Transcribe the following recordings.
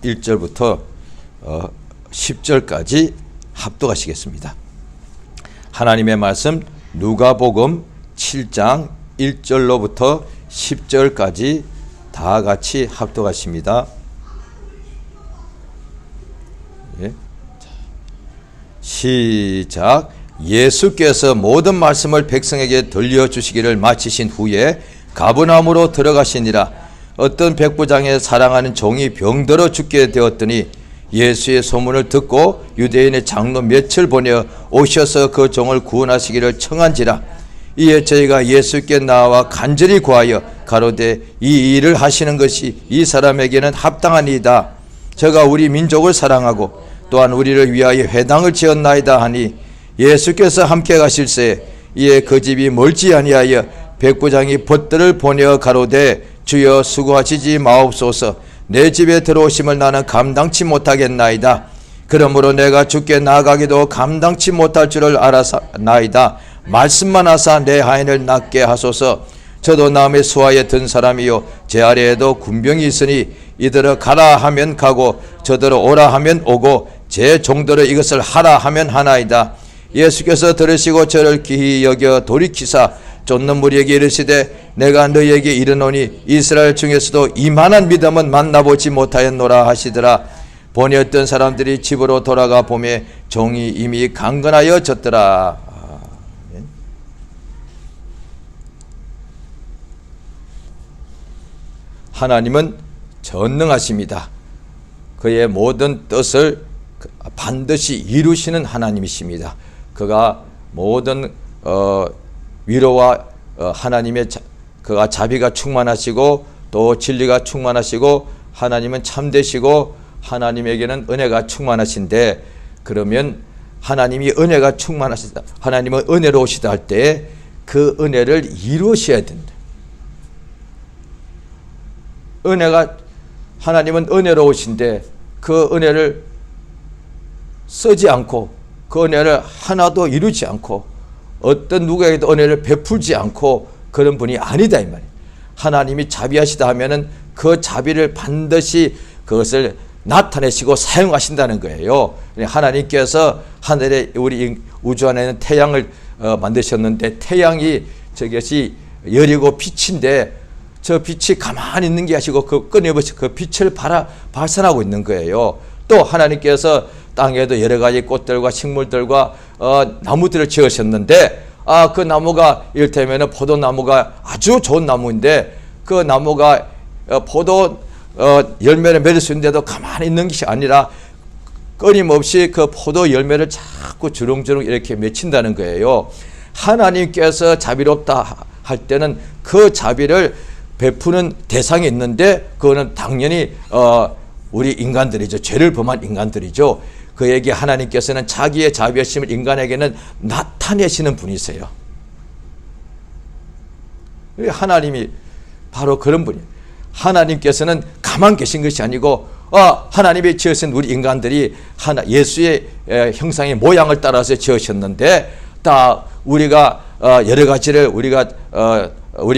1절부터 10절까지 합독하시겠습니다. 하나님의 말씀 누가복음 7장 1절로부터 10절까지 다 같이 합독하십니다. 예. 시작. 예수께서 모든 말씀을 백성에게 들려주시기를 마치신 후에 가버나움으로 들어가시니라. 어떤 백부장의 사랑하는 종이 병들어 죽게 되었더니 예수의 소문을 듣고 유대인의 장로 몇을 보내어 오셔서 그 종을 구원하시기를 청한지라. 이에 저희가 예수께 나와 간절히 구하여 가로되 이 일을 하시는 것이 이 사람에게는 합당하니이다. 저가 우리 민족을 사랑하고 또한 우리를 위하여 회당을 지었나이다 하니 예수께서 함께 가실새 이에 그 집이 멀지 아니하여 백부장이 벗들을 보내어 가로되 주여 수고하시지 마옵소서. 내 집에 들어오심을 나는 감당치 못하겠나이다. 그러므로 내가 주께 나아가기도 감당치 못할 줄을 알았나이다. 말씀만 하사 내 하인을 낫게 하소서. 저도 남의 수하에 든 사람이요 제 아래에도 군병이 있으니 이들을 가라 하면 가고 저들을 오라 하면 오고 제 종들을 이것을 하라 하면 하나이다. 예수께서 들으시고 저를 기히 여겨 돌이키사 쫓는 무리에게 이르시되 내가 너희에게 이르노니 이스라엘 중에서도 이만한 믿음은 만나보지 못하였노라 하시더라. 보니 어떤 사람들이 집으로 돌아가 보매 종이 이미 강건하여 졌더라. 하나님은 전능하십니다. 그의 모든 뜻을 반드시 이루시는 하나님이십니다. 그가 모든 위로와 하나님의 그가 자비가 충만하시고 또 진리가 충만하시고 하나님은 참되시고 하나님에게는 은혜가 충만하신데, 그러면 하나님이 은혜가 충만하시다, 하나님은 은혜로우시다 할 때 그 은혜를 이루셔야 된다. 하나님은 은혜로우신데 그 은혜를 쓰지 않고 그 은혜를 하나도 이루지 않고 어떤 누구에게도 은혜를 베풀지 않고 그런 분이 아니다 이 말이에요. 하나님이 자비하시다 하면은 그 자비를 반드시 그것을 나타내시고 사용하신다는 거예요. 하나님께서 하늘에 우리 우주 안에는 태양을 만드셨는데 태양이 저것이 열이고 빛인데 저 빛이 가만히 있는 게 아니고 그 끊임없이 그 빛을 발산하고 있는 거예요. 또 하나님께서 땅에도 여러 가지 꽃들과 식물들과 나무들을 지으셨는데 그 나무가 이를테면 포도나무가 아주 좋은 나무인데 그 나무가 포도 열매를 맺을 수 있는데도 가만히 있는 것이 아니라 끊임없이 그 포도 열매를 자꾸 주렁주렁 이렇게 맺힌다는 거예요. 하나님께서 자비롭다 할 때는 그 자비를 베푸는 대상이 있는데 그거는 당연히 우리 인간들이죠. 죄를 범한 인간들이죠. 그에게 하나님께서는 자기의 자비하심을 인간에게는 나타내시는 분이세요. 하나님이 바로 그런 분이에요. 하나님께서는 가만 계신 것이 아니고 하나님이 지으신 우리 인간들이 예수의 형상의 모양을 따라서 지으셨는데 다 우리가 여러 가지를 우리가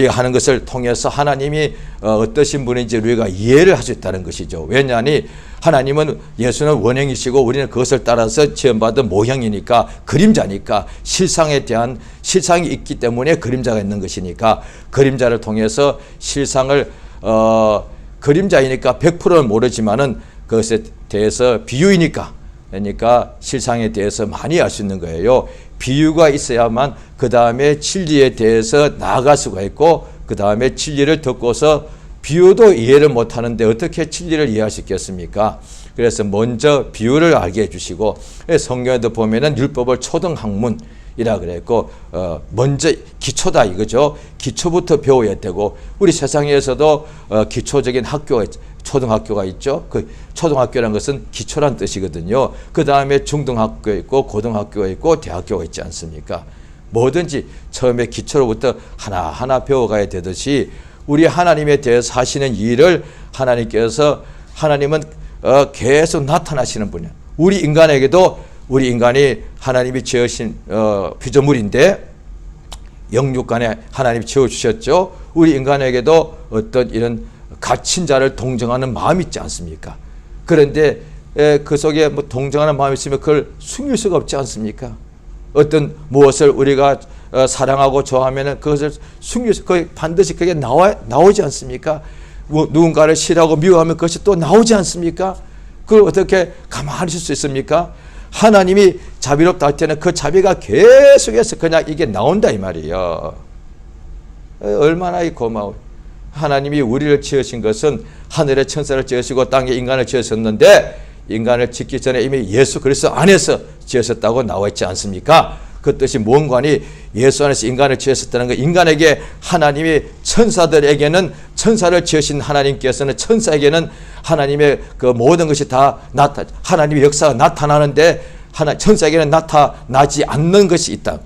하는 것을 통해서 하나님이 어떠신 분인지 우리가 이해를 할 수 있다는 것이죠. 왜냐하니 하나님은 예수는 원형이시고 우리는 그것을 따라서 지음받은 모형이니까 그림자니까 실상에 대한 실상이 있기 때문에 그림자가 있는 것이니까 그림자를 통해서 실상을 그림자이니까 100%는 모르지만은 그것에 대해서 비유이니까 그러니까 실상에 대해서 많이 알 수 있는 거예요. 비유가 있어야만 그 다음에 진리에 대해서 나아갈 수가 있고 그 다음에 진리를 듣고서 비유도 이해를 못하는데 어떻게 진리를 이해할 수 있겠습니까? 그래서 먼저 비유를 알게 해주시고 성경에도 보면은 율법을 초등학문이라 그랬고 먼저 기초다 이거죠. 기초부터 배워야 되고 우리 세상에서도 기초적인 학교가 초등학교가 있죠. 그 초등학교라는 것은 기초란 뜻이거든요. 그 다음에 중등학교 있고 고등학교가 있고 대학교가 있지 않습니까? 뭐든지 처음에 기초로부터 하나하나 배워가야 되듯이 우리 하나님에 대해서 하시는 일을 하나님은 계속 나타나시는 분이에요. 우리 인간에게도 우리 인간이 하나님이 지으신 피조물인데 영육간에 하나님이 지어주셨죠. 우리 인간에게도 어떤 이런 갇힌 자를 동정하는 마음이 있지 않습니까? 그런데 그 속에 뭐 동정하는 마음이 있으면 그걸 숨길 수가 없지 않습니까? 어떤 무엇을 우리가 사랑하고 좋아하면은 그것을 숨길 수, 반드시 그게 나오지 않습니까? 누군가를 싫어하고 미워하면 그것이 또 나오지 않습니까? 그걸 어떻게 가만히 있을 수 있습니까? 하나님이 자비롭다 할 때는 그 자비가 계속해서 그냥 이게 나온다 이 말이에요. 얼마나 고마워. 하나님이 우리를 지으신 것은 하늘의 천사를 지으시고 땅에 인간을 지으셨는데 인간을 짓기 전에 이미 예수 그리스도 안에서 지으셨다고 나와 있지 않습니까? 그 뜻이 뭔가니 예수 안에서 인간을 지으셨다는 것, 인간에게 하나님이 천사들에게는 천사를 지으신 하나님께서는 천사에게는 하나님의 그 모든 것이 다 하나님의 역사가 나타나는데 천사에게는 나타나지 않는 것이 있다.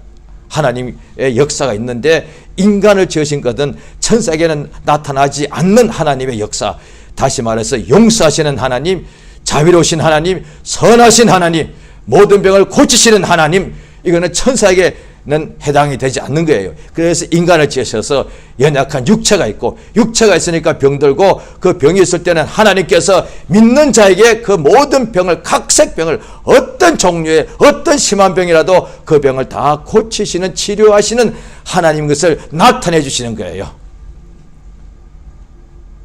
하나님의 역사가 있는데 인간을 지으신 것은 천사에게는 나타나지 않는 하나님의 역사. 다시 말해서 용서하시는 하나님, 자비로우신 하나님, 선하신 하나님, 모든 병을 고치시는 하나님, 이거는 천사에게는 해당이 되지 않는 거예요. 그래서 인간을 지으셔서 연약한 육체가 있고, 육체가 있으니까 병들고, 그 병이 있을 때는 하나님께서 믿는 자에게 그 모든 병을, 각색병을, 어떤 종류의 어떤 심한 병이라도 그 병을 다 고치시는, 치료하시는 하나님 것을 나타내 주시는 거예요.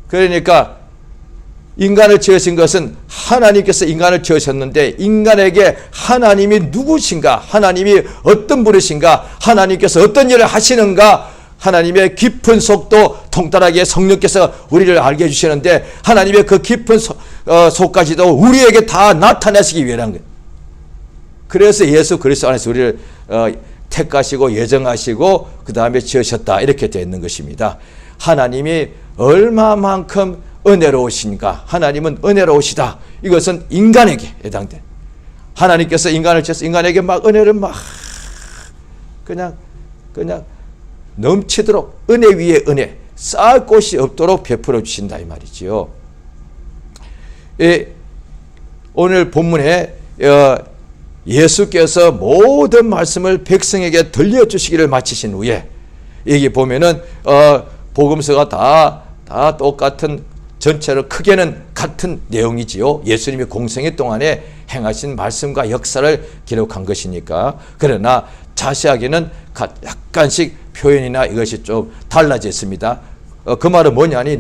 그러니까 인간을 지으신 것은 하나님께서 인간을 지으셨는데 인간에게 하나님이 누구신가, 하나님이 어떤 분이신가, 하나님께서 어떤 일을 하시는가, 하나님의 깊은 속도 통달하게 성령께서 우리를 알게 해주시는데 하나님의 그 깊은 속까지도 우리에게 다 나타내시기 위한 거예요. 그래서 예수 그리스도 안에서 우리를 택하시고 예정하시고 그 다음에 지으셨다, 이렇게 되어 있는 것입니다. 하나님이 얼마만큼 은혜로우신가, 하나님은 은혜로우시다. 이것은 인간에게 해당돼. 하나님께서 인간을 지어서 인간에게 막 은혜를 막 그냥 넘치도록 은혜 위에 은혜, 쌓을 곳이 없도록 베풀어 주신다 이 말이지요. 오늘 본문에 예수께서 모든 말씀을 백성에게 들려주시기를 마치신 후에 여기 보면은 복음서가 다 똑같은, 전체로 크게는 같은 내용이지요. 예수님이 공생애 동안에 행하신 말씀과 역사를 기록한 것이니까. 그러나 자세하게는 약간씩 표현이나 이것이 좀 달라져 있습니다. 그 말은 뭐냐니,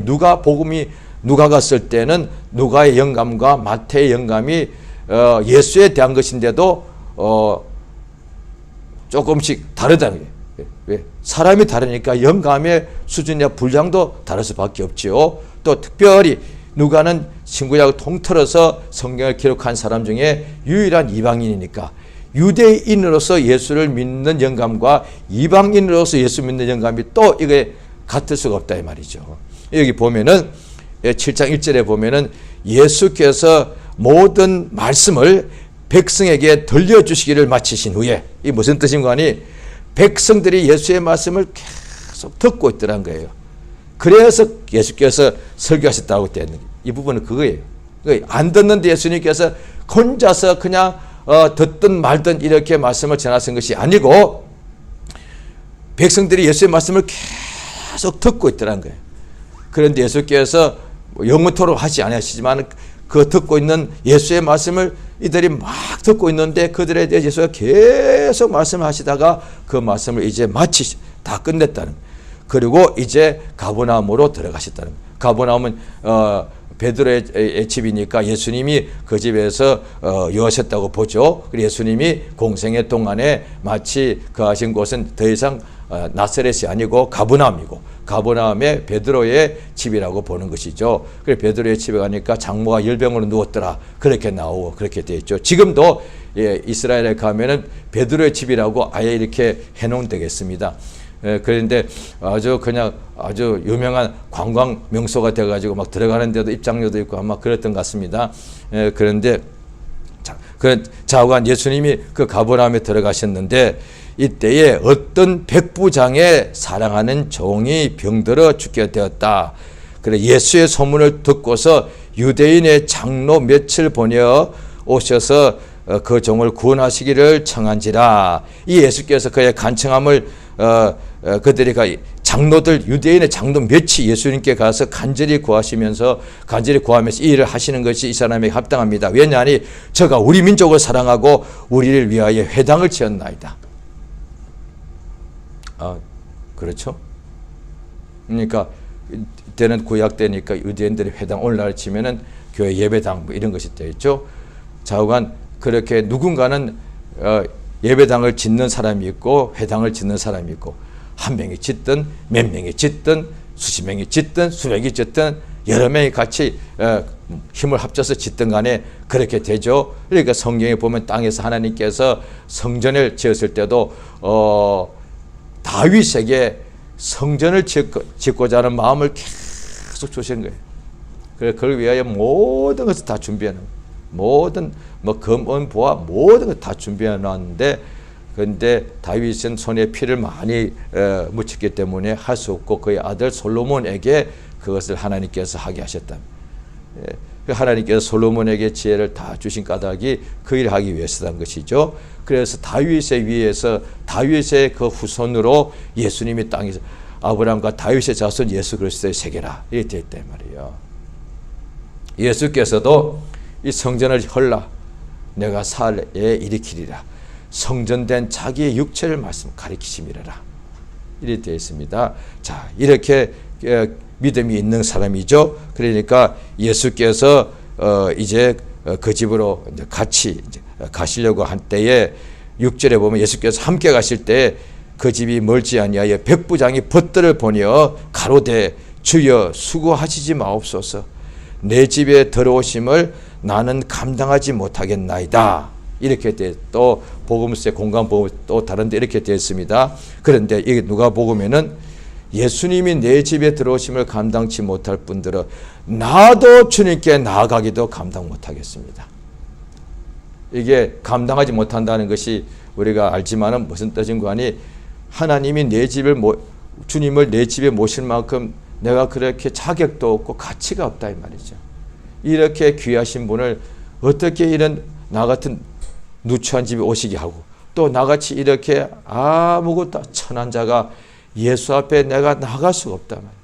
누가가 쓸 때는 누가의 영감과 마태의 영감이 예수에 대한 것인데도 조금씩 다르다는 거예요. 왜? 사람이 다르니까 영감의 수준이나 분량도 다를 수밖에 없죠. 또 특별히 누가는 신구약을 통틀어서 성경을 기록한 사람 중에 유일한 이방인이니까 유대인으로서 예수를 믿는 영감과 이방인으로서 예수 믿는 영감이 또 이게 같을 수가 없다 이 말이죠. 여기 보면은 7장 1절에 보면은 예수께서 모든 말씀을 백성에게 들려주시기를 마치신 후에, 이 무슨 뜻인가 하니 백성들이 예수의 말씀을 계속 듣고 있더란 거예요. 그래서 예수께서 설교하셨다고 되는 이 부분은 그거예요. 안 듣는데 예수님께서 혼자서 그냥 듣든 말든 이렇게 말씀을 전하신 것이 아니고 백성들이 예수의 말씀을 계속 듣고 있더란 거예요. 그런데 예수께서 영문토록 하지 않으시지만 그 듣고 있는 예수의 말씀을 이들이 막 듣고 있는데 그들에 대해 예수가 계속 말씀하시다가 그 말씀을 이제 다 끝냈다는 거예요. 그리고 이제 가버나움으로 들어가셨다는 거예요. 가버나움은 베드로의 집이니까 예수님이 그 집에서 유하셨다고 보죠. 그리고 예수님이 공생애 동안에 마치 거하신 곳은 더 이상 나사렛이 아니고 가버나움이고, 가버나움의 베드로의 집이라고 보는 것이죠. 그래서 베드로의 집에 가니까 장모가 열병으로 누웠더라, 그렇게 나오고 그렇게 되어 있죠. 지금도 이스라엘에 가면은 베드로의 집이라고 아예 이렇게 해놓으면 되겠습니다. 그런데 아주 유명한 관광 명소가 돼가지고 막 들어가는 데도 입장료도 있고 아마 그랬던 것 같습니다. 그런데 좌우간 예수님이 그 가버나움에 들어가셨는데 이때에 어떤 백부장의 사랑하는 종이 병들어 죽게 되었다. 그래 예수의 소문을 듣고서 유대인의 장로 몇을 보내어 오셔서 그 종을 구원하시기를 청한지라. 이 예수께서 그의 간청함을 그들이 장로들, 유대인의 장로 몇이 예수님께 가서 간절히 구하면서 이 일을 하시는 것이 이 사람에게 합당합니다. 왜냐하니 저가 우리 민족을 사랑하고 우리를 위하여 회당을 지었나이다. 그렇죠? 그러니까 이때는 구약 때니까 유대인들이 회당 오늘날 치면은 교회 예배당 뭐 이런 것이 되었죠. 좌우간 그렇게 누군가는 예배당을 짓는 사람이 있고 회당을 짓는 사람이 있고, 한 명이 짓든 몇 명이 짓든 수십 명이 짓든 수백이 짓든 여러 명이 같이 힘을 합쳐서 짓든 간에 그렇게 되죠. 그러니까 성경에 보면 땅에서 하나님께서 성전을 지었을 때도 다윗에게 성전을 짓고자 하는 마음을 계속 주신 거예요. 그래서 그걸 위하여 모든 것을 다 준비해 놓은, 모든 검은 보화 모든 걸 다 준비해 놨는데, 그런데 다윗은 손에 피를 많이 묻혔기 때문에 할 수 없고 그의 아들 솔로몬에게 그것을 하나님께서 하게 하셨다. 하나님께서 솔로몬에게 지혜를 다 주신 까닭이 그 일을 하기 위해서란 것이죠. 그래서 다윗의 위에서 다윗의 그 후손으로 예수님이 땅에서 아브라함과 다윗의 자손 예수 그리스도의 세계라 이렇게 되어 있단 말이에요. 예수께서도 이 성전을 헐라 내가 살에 일으키리라, 성전된 자기의 육체를 말씀 가리키심이라 이렇게 되어 있습니다. 자, 이렇게 믿음이 있는 사람이죠. 그러니까 예수께서 이제 그 집으로 이제 같이 이제 가시려고 한 때에 6절에 보면 예수께서 함께 가실 때 그 집이 멀지 아니하여 백부장이 벗들을 보니어 가로되 주여 수고하시지 마옵소서, 내 집에 들어오심을 나는 감당하지 못하겠나이다. 이렇게 또 복음서의 공간 보면 또 다른데 이렇게 되어 있습니다. 그런데 이게 누가복음에는 예수님이 내 집에 들어오심을 감당치 못할 분들은 나도 주님께 나아가기도 감당 못하겠습니다. 이게 감당하지 못한다는 것이 우리가 알지만은 무슨 뜻인가 하니, 하나님이 내 집을 주님을 내 집에 모실 만큼 내가 그렇게 자격도 없고 가치가 없다 이 말이죠. 이렇게 귀하신 분을 어떻게 이런 나 같은 누추한 집에 오시게 하고, 또 나같이 이렇게 아무것도 천한 자가 예수 앞에 내가 나갈 수가 없다 말이에요.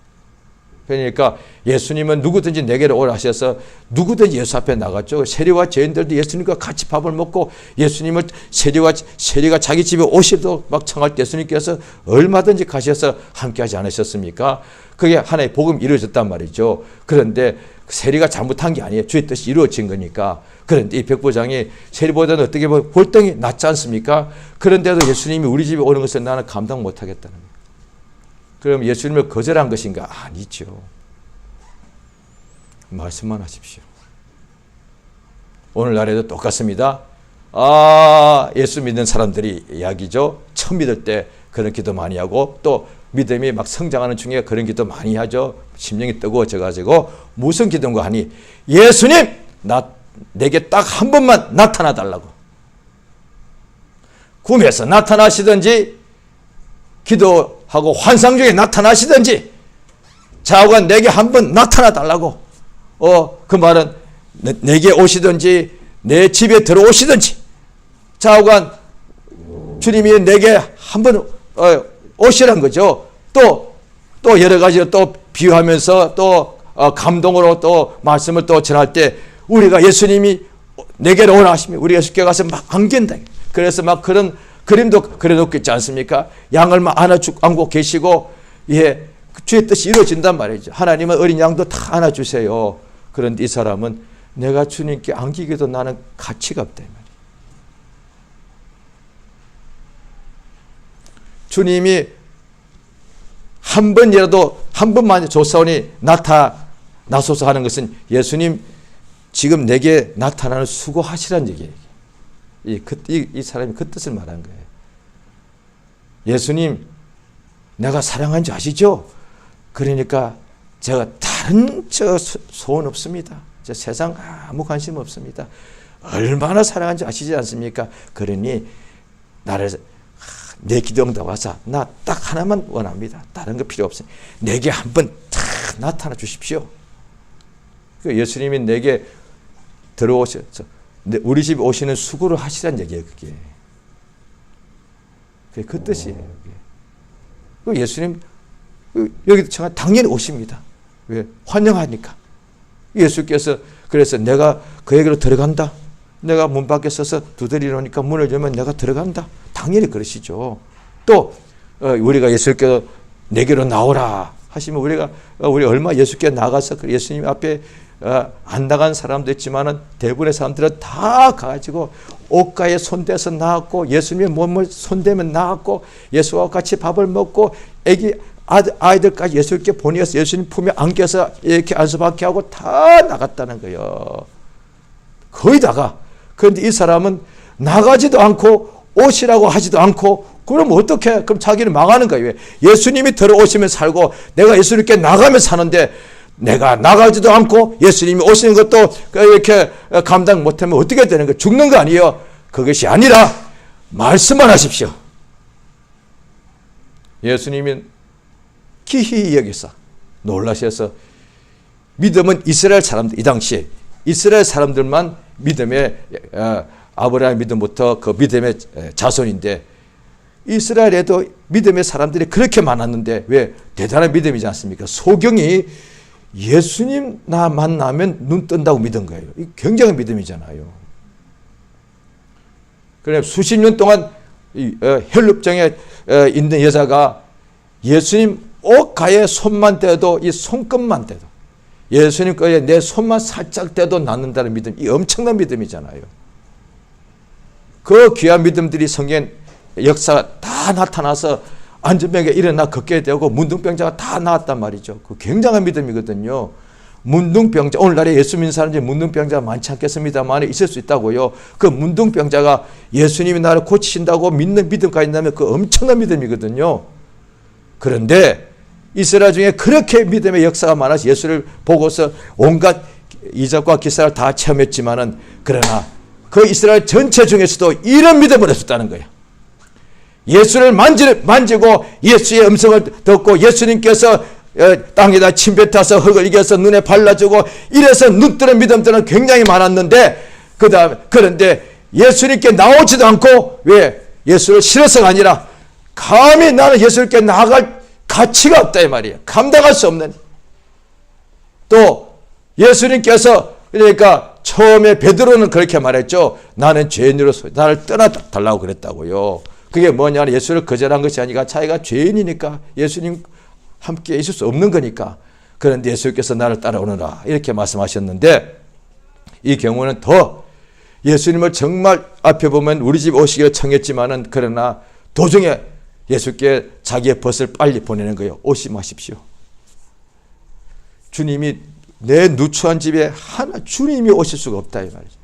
그러니까 예수님은 누구든지 내게로 오라 하셔서 누구든지 예수 앞에 나갔죠. 세리와 죄인들도 예수님과 같이 밥을 먹고, 예수님을 세리가 자기 집에 오시도록 막 청할 때 예수님께서 얼마든지 가셔서 함께 하지 않으셨습니까? 그게 하나의 복음이 이루어졌단 말이죠. 그런데 세리가 잘못한 게 아니에요. 주의 뜻이 이루어진 거니까. 그런데 이 백부장이 세리보다는 어떻게 보면 볼등이 낫지 않습니까? 그런데도 예수님이 우리 집에 오는 것을 나는 감당 못하겠다는 거예요. 그럼 예수님을 거절한 것인가? 아니죠. 말씀만 하십시오. 오늘날에도 똑같습니다. 예수 믿는 사람들이 이야기죠. 처음 믿을 때 그런 기도 많이 하고, 또 믿음이 막 성장하는 중에 그런 기도 많이 하죠. 심령이 뜨거워져가지고 무슨 기도인가 하니, 예수님 내게 딱 한 번만 나타나 달라고. 꿈에서 나타나시든지 기도하고 환상 중에 나타나시든지 좌우간 내게 한 번 나타나 달라고. 그 말은 내게 오시든지 내 집에 들어오시든지 좌우간 주님이 내게 한 번 오시란 거죠. 또 여러 가지로 또 비유하면서 또 감동으로 또 말씀을 또 전할 때 우리가 예수님이 내게로 오라 하시면 우리 예수께 가서 막 안긴다. 그래서 막 그런 그림도 그려놓고 있지 않습니까? 양을 막 안고 계시고, 예, 주의 뜻이 이루어진단 말이죠. 하나님은 어린 양도 다 안아주세요. 그런데 이 사람은 내가 주님께 안기기도 나는 가치가 없다 이 말이에요. 주님이 한 번이라도 한 번만 조사오니 나타나소서 하는 것은 예수님 지금 내게 나타나는 수고하시라는 얘기예요. 이 사람이 그 뜻을 말한 거예요. 예수님 내가 사랑한 줄 아시죠? 그러니까 제가 다른 소원 없습니다. 저 세상 아무 관심 없습니다. 얼마나 사랑한 줄 아시지 않습니까? 그러니 나를 내 기도 응답하사 나 딱 하나만 원합니다. 다른 거 필요 없어요. 내게 한번 딱 나타나 주십시오. 예수님이 내게 들어오셔서 우리 집에 오시는 수고를 하시라는 얘기예요. 그게 그 뜻이에요. 예수님 여기 당연히 오십니다. 왜? 환영하니까. 예수께서 그래서 내가 그에게로 들어간다. 내가 문 밖에 서서 두드리려니까 문을 열면 내가 들어간다. 당연히 그러시죠. 또 우리가 예수께서 내게로 나오라 하시면 우리 얼마 예수께 나가서 예수님 앞에 안 나간 사람도 있지만은 대부분의 사람들은 다 가가지고 옷가에 손대서 나왔고 예수님의 몸을 손대면 나왔고 예수와 같이 밥을 먹고 아이들까지 예수께 보내서 예수님 품에 안겨서 이렇게 안수받게 하고 다 나갔다는 거예요. 거의 다가. 그런데 이 사람은 나가지도 않고 오시라고 하지도 않고 그럼 어떻게? 그럼 자기는 망하는 거예요. 예수님이 들어오시면 살고 내가 예수님께 나가면 사는데 내가 나가지도 않고 예수님이 오시는 것도 이렇게 감당 못하면 어떻게 되는 거예요? 죽는 거 아니에요? 그것이 아니라 말씀만 하십시오. 예수님이 기히 여기서 놀라셔서 믿음은 이스라엘 사람들, 이 당시에 이스라엘 사람들만 믿음의 아브라함 믿음부터 그 믿음의 자손인데 이스라엘에도 믿음의 사람들이 그렇게 많았는데 왜? 대단한 믿음이지 않습니까? 소경이 예수님 나 만나면 눈 뜬다고 믿은 거예요. 이 굉장한 믿음이잖아요. 그래 수십 년 동안 혈루증에 있는 여자가 예수님 옷가에 손만 대도 이 손끝만 대도 예수님 거에 내 손만 살짝 대도 낫는다는 믿음, 이 엄청난 믿음이잖아요. 그 귀한 믿음들이 성경 역사가 다 나타나서 안전병에 일어나 걷게 되고 문둥병자가 다 나았단 말이죠. 그 굉장한 믿음이거든요. 문둥병자, 오늘날에 예수 믿는 사람 중에 문둥병자가 많지 않겠습니다만 있을 수 있다고요. 그 문둥병자가 예수님이 나를 고치신다고 믿는 믿음가 있다면 그 엄청난 믿음이거든요. 그런데 이스라엘 중에 그렇게 믿음의 역사가 많아서 예수를 보고서 온갖 이적과 기사를 다 체험했지만은 그러나 그 이스라엘 전체 중에서도 이런 믿음을 했었다는 거예요. 예수를 만지고 예수의 음성을 듣고 예수님께서 땅에다 침뱉어서 흙을 이겨서 눈에 발라주고 이래서 눈 뜨는 믿음들은 굉장히 많았는데 그런데 예수님께 나오지도 않고 왜? 예수를 싫어서가 아니라 감히 나는 예수님께 나아갈 가치가 없다 이 말이에요. 감당할 수 없는. 또 예수님께서 그러니까 처음에 베드로는 그렇게 말했죠. 나는 죄인으로서 나를 떠나달라고 그랬다고요. 그게 뭐냐면 예수를 거절한 것이 아니라 자기가 죄인이니까 예수님 함께 있을 수 없는 거니까. 그런데 예수께서 나를 따라오너라 이렇게 말씀하셨는데 이 경우는 더 예수님을 정말 앞에 보면 우리 집 오시기를 청했지만은 그러나 도중에 예수께 자기의 벗을 빨리 보내는 거예요. 오시 마십시오. 주님이 내 누추한 집에 주님이 오실 수가 없다 이 말이죠.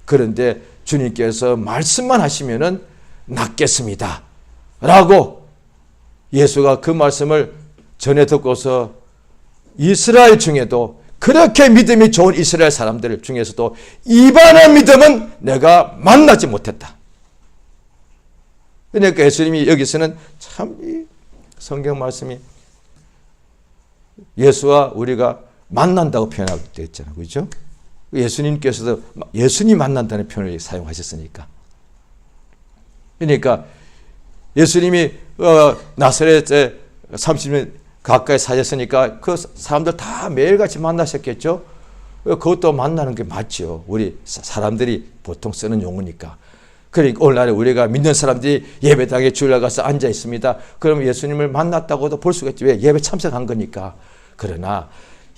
그런데 주님께서 말씀만 하시면은 낫겠습니다 라고 예수가 그 말씀을 전해 듣고서 이스라엘 중에도 그렇게 믿음이 좋은 이스라엘 사람들 중에서도 이반의 믿음은 내가 만나지 못했다. 그러니까 예수님이 여기서는 참 이 성경 말씀이 예수와 우리가 만난다고 표현하고 있잖아요. 그렇죠? 예수님께서도 예수님 만난다는 표현을 사용하셨으니까. 그러니까 예수님이 나사렛에 30년 가까이 사셨으니까 그 사람들 다 매일같이 만나셨겠죠. 그것도 만나는 게 맞죠. 우리 사람들이 보통 쓰는 용어니까. 그러니까 오늘날에 우리가 믿는 사람들이 예배당에 주일날 가서 앉아 있습니다. 그러면 예수님을 만났다고도 볼 수가 있죠. 왜? 예배 참석한 거니까. 그러나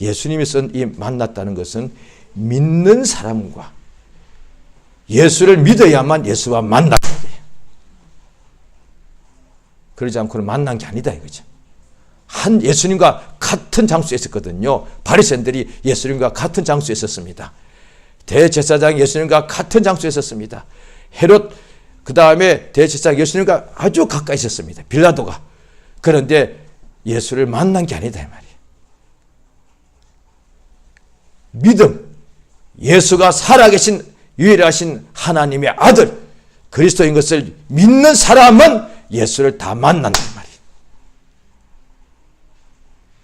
예수님이 쓴 이 만났다는 것은 믿는 사람과 예수를 믿어야만 예수와 만나는 거예요. 그러지 않고는 만난 게 아니다 이거죠. 한 예수님과 같은 장소에 있었거든요. 바리새인들이 예수님과 같은 장소에 있었습니다. 대제사장이 예수님과 같은 장소에 있었습니다. 헤롯 그 다음에 대제사장 예수님과 아주 가까이 있었습니다. 빌라도가. 그런데 예수를 만난 게 아니다 이 말이에요. 믿음, 예수가 살아계신 유일하신 하나님의 아들 그리스도인 것을 믿는 사람은 예수를 다 만난단 말이에요.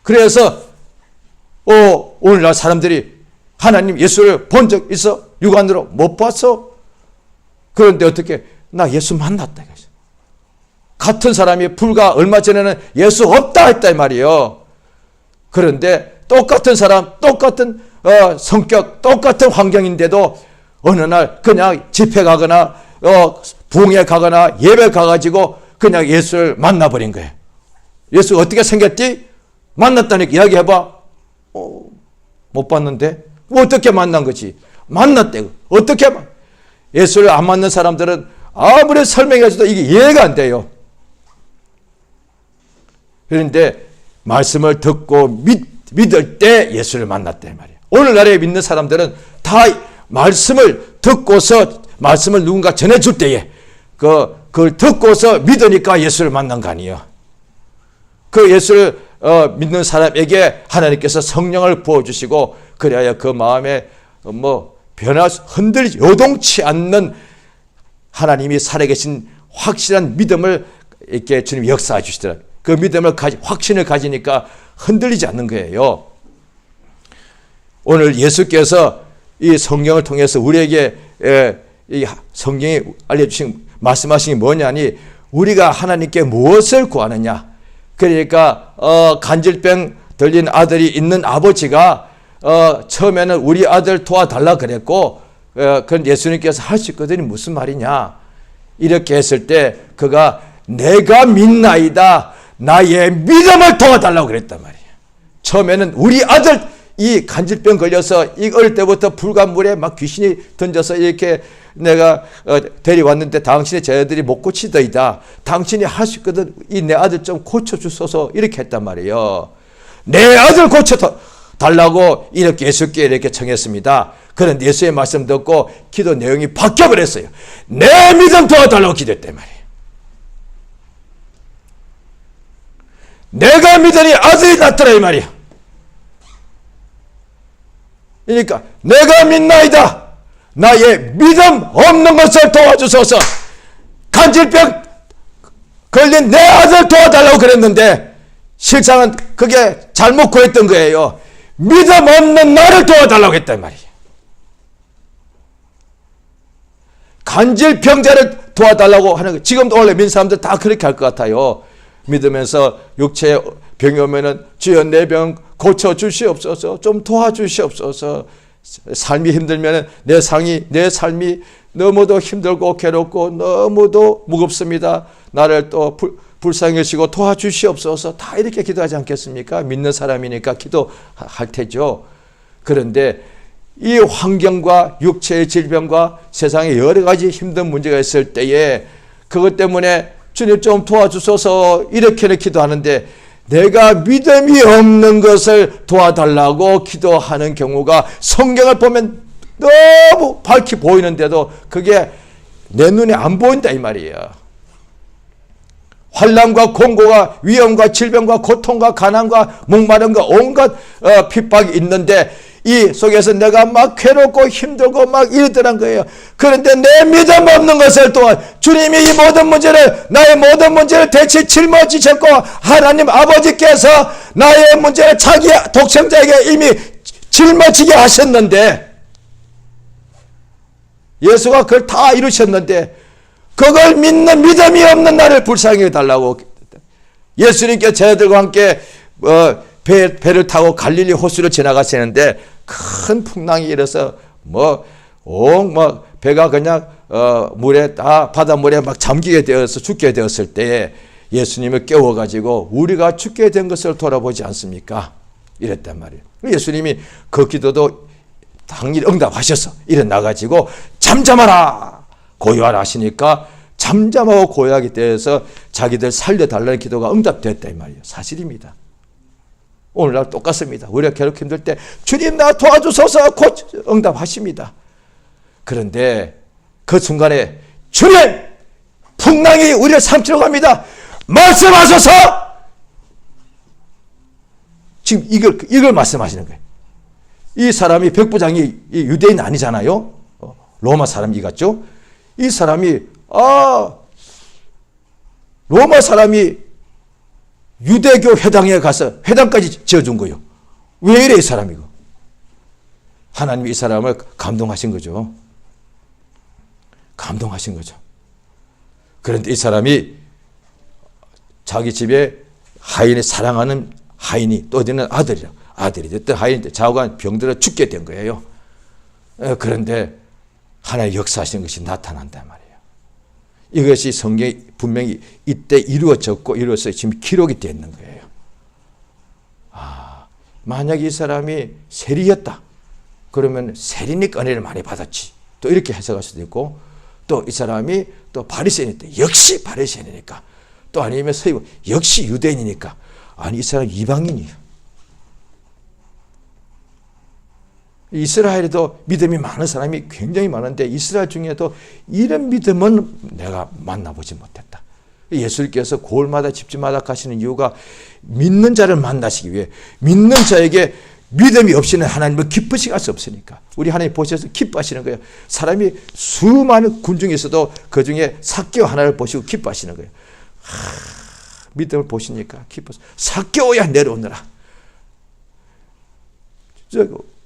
그래서 오늘날 사람들이 하나님 예수를 본 적 있어? 육안으로 못 봤어? 그런데 어떻게? 나 예수 만났다 이거죠. 같은 사람이 불과 얼마 전에는 예수 없다 했단 말이에요. 그런데 똑같은 사람, 똑같은 성격, 똑같은 환경인데도 어느 날 그냥 집회 가거나 부흥회 가거나 예배 가가지고 그냥 예수를 만나버린 거예요. 예수가 어떻게 생겼지? 만났다니까 이야기해봐. 못 봤는데? 어떻게 만난 거지? 만났대. 어떻게? 예수를 안 만난 사람들은 아무리 설명해줘도 이게 이해가 안 돼요. 그런데 말씀을 듣고 믿을 때 예수를 만났단 말이에요. 오늘날에 믿는 사람들은 다 말씀을 듣고서 말씀을 누군가 전해줄 때에 그걸 듣고서 믿으니까 예수를 만난 거 아니에요. 그 예수를 믿는 사람에게 하나님께서 성령을 부어주시고 그래야 그 마음에 흔들리지 요동치 않는 하나님이 살아계신 확실한 믿음을 이렇게 주님이 역사해 주시더라고요. 그 믿음을 확신을 가지니까 흔들리지 않는 거예요. 오늘 예수께서 이 성경을 통해서 우리에게 이 성경이 알려주신 말씀하신 게 뭐냐니 우리가 하나님께 무엇을 구하느냐. 그러니까 간질병 들린 아들이 있는 아버지가 처음에는 우리 아들 도와달라 그랬고 그건 예수님께서 할 수 있거든요. 무슨 말이냐. 이렇게 했을 때 그가 내가 믿나이다. 나의 믿음을 도와달라고 그랬단 말이에요. 처음에는 우리 아들 이 간질병 걸려서 이 어릴 때부터 불간 물에 막 귀신이 던져서 이렇게 내가 데려왔는데 당신의 제자들이 못 고치더이다. 당신이 할 수 있거든. 이 내 아들 좀 고쳐주소서 이렇게 했단 말이에요. 내 아들 고쳐달라고 이렇게 예수께 이렇게 청했습니다. 그런데 예수의 말씀 듣고 기도 내용이 바뀌어버렸어요. 내 믿음 도와달라고 기도했단 말이에요. 내가 믿으니 아들이 낫더라 이 말이야. 그러니까 내가 믿나이다. 나의 믿음 없는 것을 도와주소서. 간질병 걸린 내 아들 도와달라고 그랬는데 실상은 그게 잘못 구했던 거예요. 믿음 없는 나를 도와달라고 했단 말이에요. 간질병자를 도와달라고 하는 거. 지금도 원래 믿는 사람들 다 그렇게 할 것 같아요. 믿으면서 육체에 병이 오면은 주여 내 병 고쳐주시옵소서. 좀 도와주시옵소서. 삶이 힘들면은 내 삶이 너무도 힘들고 괴롭고 너무도 무겁습니다. 나를 또 불쌍히 여시고 도와주시옵소서. 다 이렇게 기도하지 않겠습니까? 믿는 사람이니까 기도할 테죠. 그런데 이 환경과 육체의 질병과 세상에 여러 가지 힘든 문제가 있을 때에 그것 때문에 주님 좀 도와주소서 이렇게는 기도하는데 내가 믿음이 없는 것을 도와달라고 기도하는 경우가 성경을 보면 너무 밝히 보이는데도 그게 내 눈에 안 보인다 이 말이에요. 환난과 공고가 위험과 질병과 고통과 가난과 목마름과 온갖 핍박이 있는데 이 속에서 내가 막 괴롭고 힘들고 막 이러더란 거예요. 그런데 내 믿음 없는 것을 또한 주님이 이 모든 문제를 나의 모든 문제를 대체 짊어지셨고 하나님 아버지께서 나의 문제를 자기 독생자에게 이미 짊어지게 하셨는데 예수가 그걸 다 이루셨는데 그걸 믿는 믿음이 없는 나를 불쌍히 해달라고 예수님께 제자들과 함께 배를 타고 갈릴리 호수를 지나가시는데 큰 풍랑이 일어서 배가 그냥 물에 바닷물에 막 잠기게 되어서 죽게 되었을 때에 예수님을 깨워가지고 우리가 죽게 된 것을 돌아보지 않습니까? 이랬단 말이에요. 예수님이 그 기도도 당일 응답하셔서 일어나가지고 잠잠하라 고요하라 하시니까 잠잠하고 고요하게 되어서 자기들 살려달라는 기도가 응답됐다 이 말이에요. 사실입니다. 오늘날 똑같습니다. 우리가 괴롭게 힘들 때 주님 나 도와주소서 곧 응답하십니다. 그런데 그 순간에 주님 풍랑이 우리를 삼키러 갑니다. 말씀하소서. 지금 이걸 말씀하시는 거예요. 이 사람이 백부장이 유대인 아니잖아요. 로마 사람이 같죠. 이 사람이 로마 사람이 유대교 회당에 가서 회당까지 지어준 거예요. 왜 이래 이 사람이? 하나님이 이 사람을 감동하신 거죠. 감동하신 거죠. 그런데 이 사람이 자기 집에 하인이 사랑하는 하인이 또 어디는 아들이 어떤 하인인데 자고간 병들어 죽게 된 거예요. 그런데 하나의 역사하시는 것이 나타난단 말이에요. 이것이 성경이 분명히 이때 이루어졌고 이루어서 지금 기록이 되어 있는 거예요. 만약 이 사람이 세리였다. 그러면 세리니까 은혜를 많이 받았지. 또 이렇게 해석할 수도 있고, 또 이 사람이 또 바리새인이니까 역시 바리새인이니까, 또 아니면 서기관 역시 유대인이니까, 아니 이 사람 이방인이에요. 이스라엘에도 믿음이 많은 사람이 굉장히 많은데 이스라엘 중에도 이런 믿음은 내가 만나보지 못했다. 예수님께서 고을마다 집집마다 가시는 이유가 믿는 자를 만나시기 위해, 믿는 자에게 믿음이 없이는 하나님을 기쁘시게 할 수 없으니까. 우리 하나님 보셔서 기뻐하시는 거예요. 사람이 수많은 군중에 있어도 그 중에 삭개오 하나를 보시고 기뻐하시는 거예요. 믿음을 보시니까 기뻐서 삭개오야 내려오너라.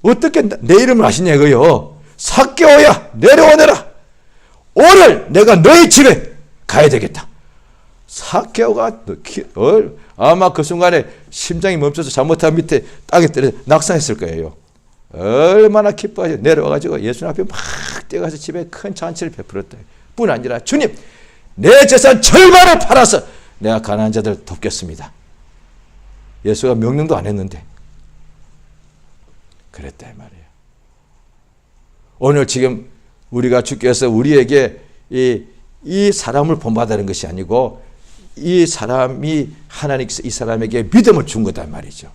어떻게 내 이름을 아시냐고요. 삭개오야 내려오너라. 오늘 내가 너희 집에 가야 되겠다. 삭개오가 아마 그 순간에 심장이 멈춰서 잘못한 밑에 땅에 떨어져 낙상했을 거예요. 얼마나 기뻐하죠. 내려와가지고 예수님 앞에 막 뛰어가서 집에 큰 잔치를 베풀었다. 뿐 아니라 주님, 내 재산 절반을 팔아서 내가 가난한 자들 돕겠습니다. 예수가 명령도 안 했는데 그랬다 이 말이에요. 오늘 지금 우리가 주께서 우리에게 이 사람을 본받는 것이 아니고 이 사람이 하나님께서 이 사람에게 믿음을 준 거단 말이죠.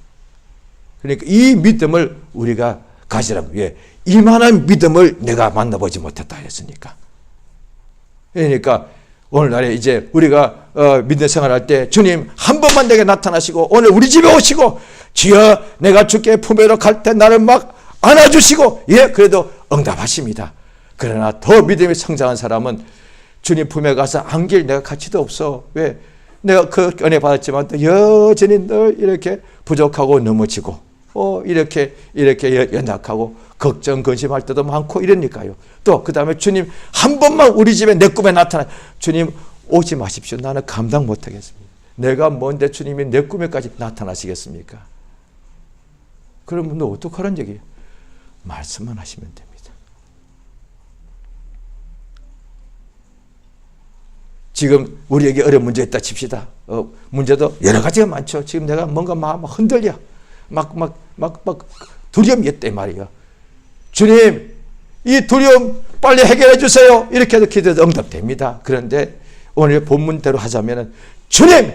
그러니까 이 믿음을 우리가 가지라고. 왜? 이만한 믿음을 내가 만나보지 못했다 했으니까. 그러니까 오늘날에 이제 우리가 믿는 생활할 때 주님 한 번만 내게 나타나시고 오늘 우리 집에 오시고 주여 내가 주께 품에로 갈 때 나를 막 안아주시고 그래도 응답하십니다. 그러나 더 믿음이 성장한 사람은 주님 품에 가서 안길 내가 가치도 없어. 왜? 내가 그 은혜 받았지만 또 여전히 늘 이렇게 부족하고 넘어지고 이렇게 연약하고 걱정 근심할 때도 많고 이러니까요. 또 그 다음에 주님 한 번만 우리 집에 내 꿈에 나타나. 주님 오지 마십시오. 나는 감당 못하겠습니다. 내가 뭔데 주님이 내 꿈에까지 나타나시겠습니까? 그러면 너 어떡하란 얘기예요? 말씀만 하시면 됩니다. 지금 우리에게 어려운 문제 있다 칩시다. 문제도 여러 가지가 많죠. 지금 내가 뭔가 막 흔들려. 막 두려움이 있단 말이에요. 주님, 이 두려움 빨리 해결해 주세요. 이렇게 해도 기도해도 응답됩니다. 그런데 오늘 본문대로 하자면 주님,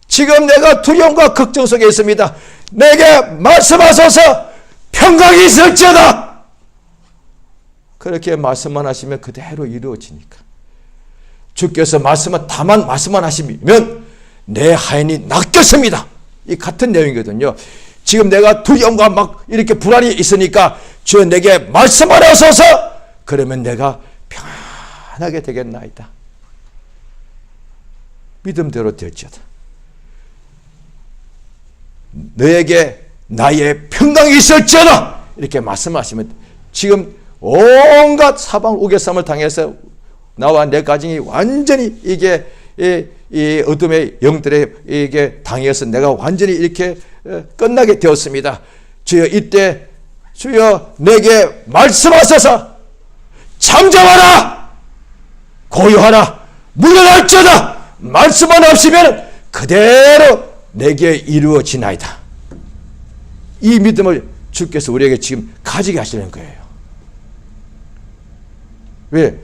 지금 내가 두려움과 걱정 속에 있습니다. 내게 말씀하소서 평강이 있을지어다. 그렇게 말씀만 하시면 그대로 이루어지니까. 주께서 다만 말씀만 하시면 내 하인이 낚였습니다. 이 같은 내용이거든요. 지금 내가 두려움과 막 이렇게 불안이 있으니까 주여 내게 말씀하소서. 그러면 내가 평안하게 되겠나이다. 믿음대로 될지어다. 너에게 나의 평강이 있을지어다. 이렇게 말씀하시면 지금 온갖 사방 우겨쌈을 당해서 나와 내 가정이 완전히 이게 이 어둠의 영들에 이게 당해서 내가 완전히 이렇게 끝나게 되었습니다. 주여 이때 주여 내게 말씀하소서. 잠잠하라. 고요하라. 물러날지어다. 말씀만 없으면 그대로 내게 이루어지나이다. 이 믿음을 주께서 우리에게 지금 가지게 하시는 거예요. 왜?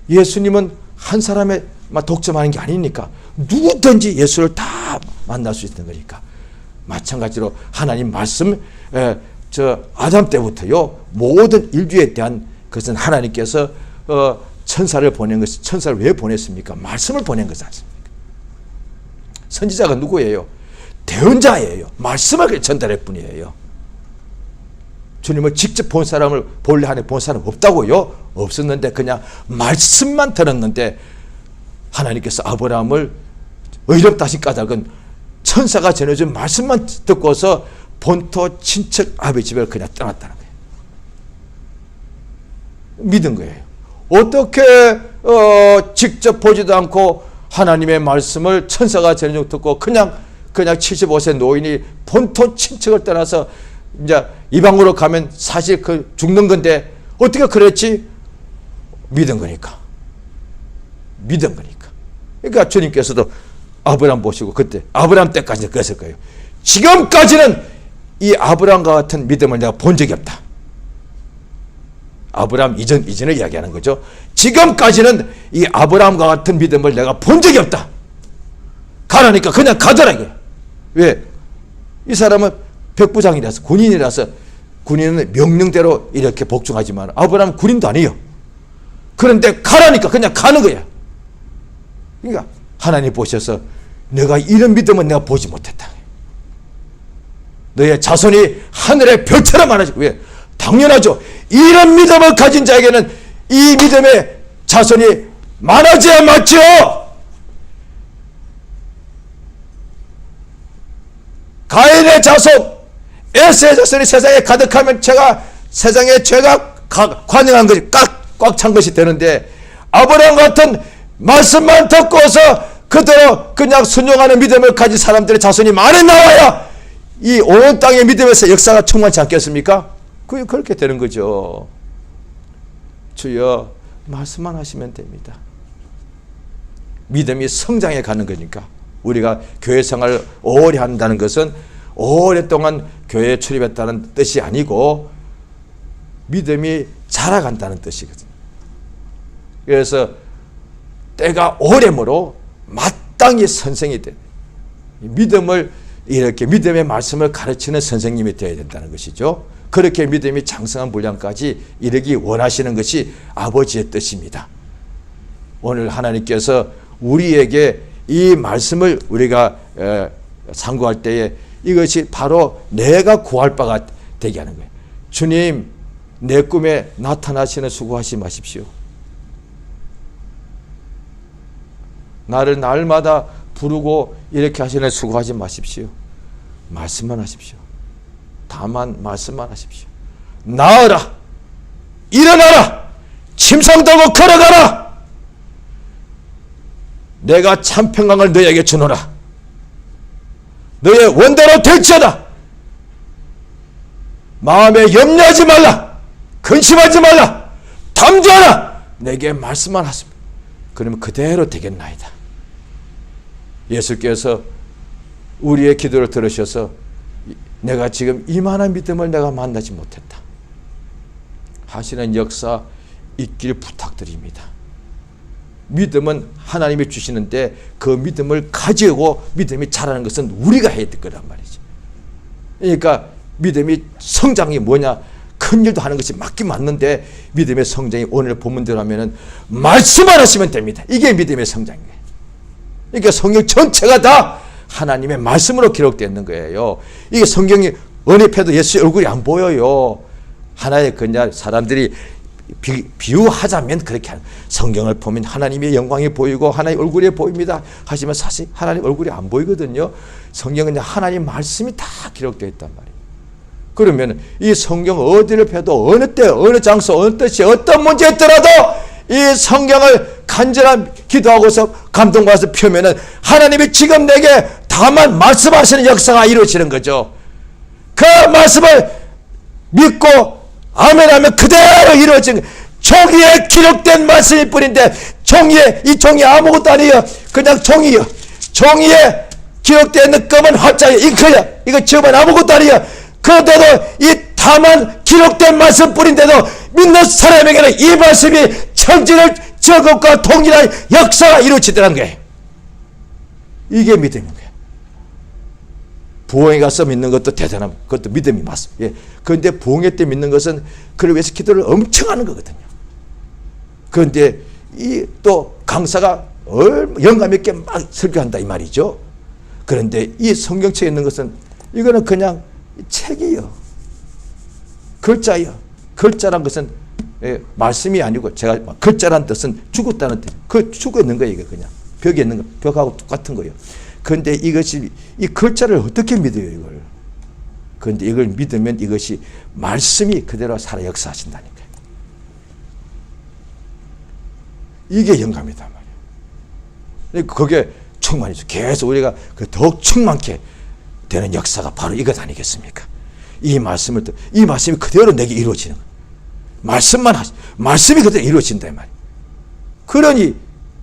예수님은 한 사람의 독점하는 게 아니니까 누구든지 예수를 다 만날 수 있는 거니까. 마찬가지로 하나님 말씀, 아담 때부터요 모든 인류에 대한 것은 하나님께서 천사를 보낸 것이, 천사를 왜 보냈습니까? 말씀을 보낸 것이 아닙니까? 선지자가 누구예요? 대언자예요. 말씀을 전달할 뿐이에요. 주님을 직접 본 사람을 본래 안에 본 사람 없다고요? 없었는데 그냥 말씀만 들었는데 하나님께서 아브라함을 의롭다 하신 까닭은 천사가 전해준 말씀만 듣고서 본토 친척 아비 집을 그냥 떠났다는 거예요. 믿은 거예요. 어떻게 직접 보지도 않고 하나님의 말씀을 천사가 전해주고 듣고 그냥 75세 노인이 본토 친척을 떠나서 이제 이방으로 가면 사실 그 죽는 건데 어떻게 그랬지? 믿은 거니까. 그러니까 주님께서도 아브라함 보시고 그때 아브라함 때까지 그랬을 거예요. 지금까지는 이 아브라함과 같은 믿음을 내가 본 적이 없다. 아브라함 이전을 이야기하는 거죠. 지금까지는 이 아브라함과 같은 믿음을 내가 본 적이 없다. 가라니까 그냥 가더라 이게. 왜? 이 사람은 백부장이라서 군인이라서 군인은 명령대로 이렇게 복종하지만 아브라함은 군인도 아니에요. 그런데 가라니까 그냥 가는 거야. 그러니까 하나님 보셔서 내가 이런 믿음은 내가 보지 못했다. 너의 자손이 하늘의 별처럼 많아지. 왜? 당연하죠. 이런 믿음을 가진 자에게는 이 믿음의 자손이 많아져야 맞죠. 가인의 자손, 에서의 자손이 세상에 가득하면 세상에 죄가 관영한 것이 꽉 찬 것이 되는데 아브라함 같은 말씀만 듣고서 그대로 그냥 순종하는 믿음을 가진 사람들의 자손이 많이 나와야 이 온 땅의 믿음에서 역사가 충만치 않겠습니까? 그게 그렇게 되는 거죠. 주여 말씀만 하시면 됩니다. 믿음이 성장해 가는 거니까 우리가 교회 생활을 오래 한다는 것은 오랫동안 교회에 출입했다는 뜻이 아니고 믿음이 자라간다는 뜻이거든요. 그래서 때가 오래므로 마땅히 선생이 돼. 믿음을 이렇게 믿음의 말씀을 가르치는 선생님이 되어야 된다는 것이죠. 그렇게 믿음이 장성한 분량까지 이르기 원하시는 것이 아버지의 뜻입니다. 오늘 하나님께서 우리에게 이 말씀을 우리가 상고할 때에 이것이 바로 내가 구할 바가 되게 하는 거예요. 주님, 내 꿈에 나타나시는 수고하지 마십시오. 나를 날마다 부르고 이렇게 하시는 수고하지 마십시오. 말씀만 하십시오. 다만 말씀만 하십시오. 나으라, 일어나라, 침상 들고 걸어가라. 내가 참 평강을 너에게 주노라. 너의 원대로 될지어다. 마음에 염려하지 말라. 근심하지 말라. 담대하라. 내게 말씀만 하십니다. 그러면 그대로 되겠나이다. 예수께서 우리의 기도를 들으셔서 내가 지금 이만한 믿음을 내가 만나지 못했다 하시는 역사 있길 부탁드립니다. 믿음은 하나님이 주시는데 그 믿음을 가지고 믿음이 자라는 것은 우리가 해야 될 거란 말이죠. 그러니까 믿음이 성장이 뭐냐? 큰 일도 하는 것이 맞긴 맞는데 믿음의 성장이 오늘 본문대로 하면은 말씀만 하시면 됩니다. 이게 믿음의 성장이에요. 그러니까 성경 전체가 다 하나님의 말씀으로 기록되어 있는 거예요. 이게 성경이 언입해도 예수의 얼굴이 안 보여요. 하나의 그냥 사람들이 비유하자면 그렇게 하는, 성경을 보면 하나님의 영광이 보이고 하나님의 얼굴이 보입니다 하지만 사실 하나님 얼굴이 안 보이거든요. 성경은 하나님 말씀이 다 기록되어 있단 말이에요. 그러면 이 성경 어디를 펴도 어느 때 어느 장소 어느 뜻이 어떤 문제였더라도 이 성경을 간절한 기도하고서 감동받아서 펴면은 하나님이 지금 내게 다만 말씀하시는 역사가 이루어지는 거죠. 그 말씀을 믿고 아멘하면 그대로 이루어진 종이에 기록된 말씀일 뿐인데 이 종이 아무것도 아니에요. 그냥 종이요. 종이에 기록되어 있는 검은 활자에 잉크야. 이거 지으면 아무것도 아니에요. 그런데도 이 다만 기록된 말씀뿐인데도 믿는 사람에게는 이 말씀이 천지를 저것과 동일한 역사가 이루어지더라는 거예요. 이게 믿음인 거예요. 부흥회 가서 믿는 것도 대단한, 그것도 믿음이 맞습니다. 예. 그런데 부흥회 때 믿는 것은 그를 위해서 기도를 엄청 하는 거거든요. 그런데 이 또 강사가 영감 있게 막 설교한다 이 말이죠. 그런데 이 성경책에 있는 것은 이거는 그냥 책이요. 글자요. 글자란 것은 말씀이 아니고 제가 글자란 뜻은 죽었다는 뜻. 그 죽어 있는 거예요. 이거 그냥 벽에 있는 거, 벽하고 똑같은 거예요. 그런데 이것이 이 글자를 어떻게 믿어요, 이걸? 그런데 이걸 믿으면 이것이 말씀이 그대로 살아 역사하신다니까요. 이게 영감이단 말이에요. 그게 충만이죠. 계속 우리가 더욱 충만케 되는 역사가 바로 이것 아니겠습니까? 이 말씀이 그대로 내게 이루어지는 거예요. 말씀이 그대로 이루어진다 이 말이에요. 그러니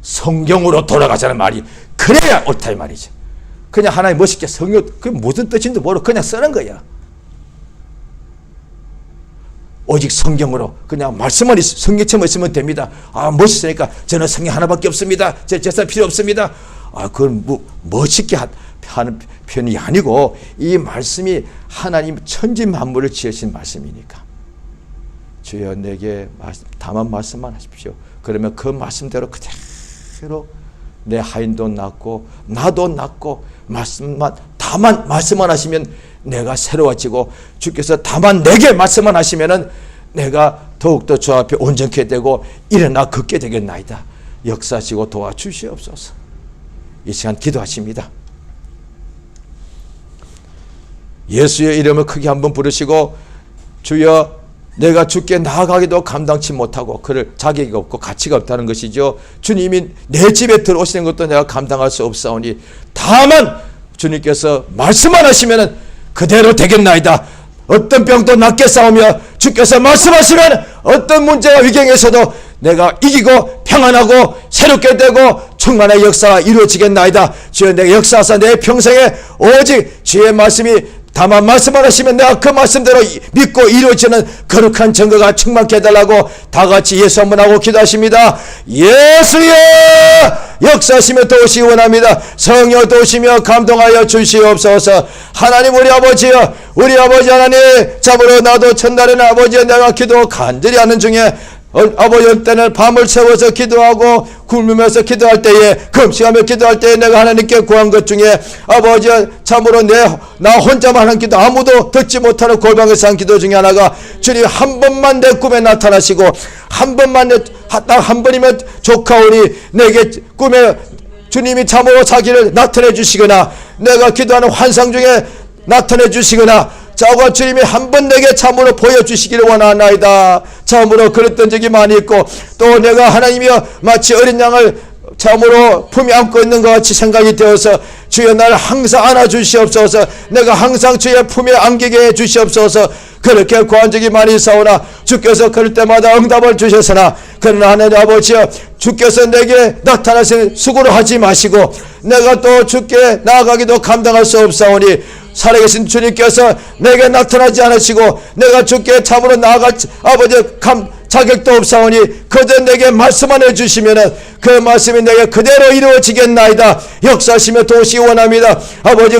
성경으로 돌아가자는 말이 그래야 옳다 이 말이죠. 그냥 하나님 멋있게 성경 그 무슨 뜻인지 모르고 그냥 쓰는 거야. 오직 성경으로 그냥 말씀만 성경처럼 있으면 됩니다. 멋있으니까 저는 성경 하나밖에 없습니다. 제 제사 필요 없습니다. 그건 멋있게 하는 편이 아니고 이 말씀이 하나님 천지 만물을 지으신 말씀이니까 주여 내게 다만 말씀만 하십시오. 그러면 그 말씀대로 그대로 내 하인도 낫고 나도 낫고 다만 말씀만 하시면 내가 새로워지고 주께서 다만 내게 말씀만 하시면은 내가 더욱더 주 앞에 온전케 되고 일어나 걷게 되겠나이다. 역사하시고 도와주시옵소서. 이 시간 기도하십니다. 예수의 이름을 크게 한번 부르시고 주여 내가 주께 나아가기도 감당치 못하고 그럴 자격이 없고 가치가 없다는 것이죠. 주님이 내 집에 들어오시는 것도 내가 감당할 수 없사오니 다만 주님께서 말씀만 하시면 그대로 되겠나이다. 어떤 병도 낫게 싸우며 주께서 말씀하시면 어떤 문제와 위경에서도 내가 이기고 평안하고 새롭게 되고 충만의 역사가 이루어지겠나이다. 주여 내가 역사하사 내 평생에 오직 주의 말씀이 다만 말씀만 하시면 내가 그 말씀대로 믿고 이루어지는 거룩한 증거가 충만케 해달라고 다 같이 예수 한번 하고 기도하십니다. 예수여 역사하시며 도우시기 원합니다. 성령 도우시며 감동하여 주시옵소서. 하나님 우리 아버지여 우리 아버지 하나님 잡으러 나도 첫날에는 아버지여 내가 기도 간절히 하는 중에 아버지 때는 밤을 새워서 기도하고 굶으면서 기도할 때에 금식하며 기도할 때에 내가 하나님께 구한 것 중에 아버지 참으로 나 혼자만 한 기도 아무도 듣지 못하는 골방에서 한 기도 중에 하나가 주님 한 번만 내 꿈에 나타나시고 한 번만 딱 한 번이면 조카오니 내게 꿈에 주님이 참으로 자기를 나타내 주시거나 내가 기도하는 환상 중에 나타내 주시거나 자고 주님이 한 번 내게 참으로 보여주시기를 원하나이다. 참으로 그랬던 적이 많이 있고 또 내가 하나님이여 마치 어린 양을 참으로 품에 안고 있는 것 같이 생각이 되어서 주여 나를 항상 안아주시옵소서. 내가 항상 주의 품에 안기게 해주시옵소서. 그렇게 구한 적이 많이 있사오나 주께서 그럴 때마다 응답을 주셨으나 그러나 하나님 아버지여 주께서 내게 나타나신 수고를 하지 마시고 내가 또 주께 나아가기도 감당할 수 없사오니 살아계신 주님께서 내게 나타나지 않으시고 내가 주께 참으로 나아갈 아버지 자격도 없사오니 그저 내게 말씀만 해주시면 그 말씀이 내게 그대로 이루어지겠나이다. 역사하시며 도우시기 원합니다. 아버지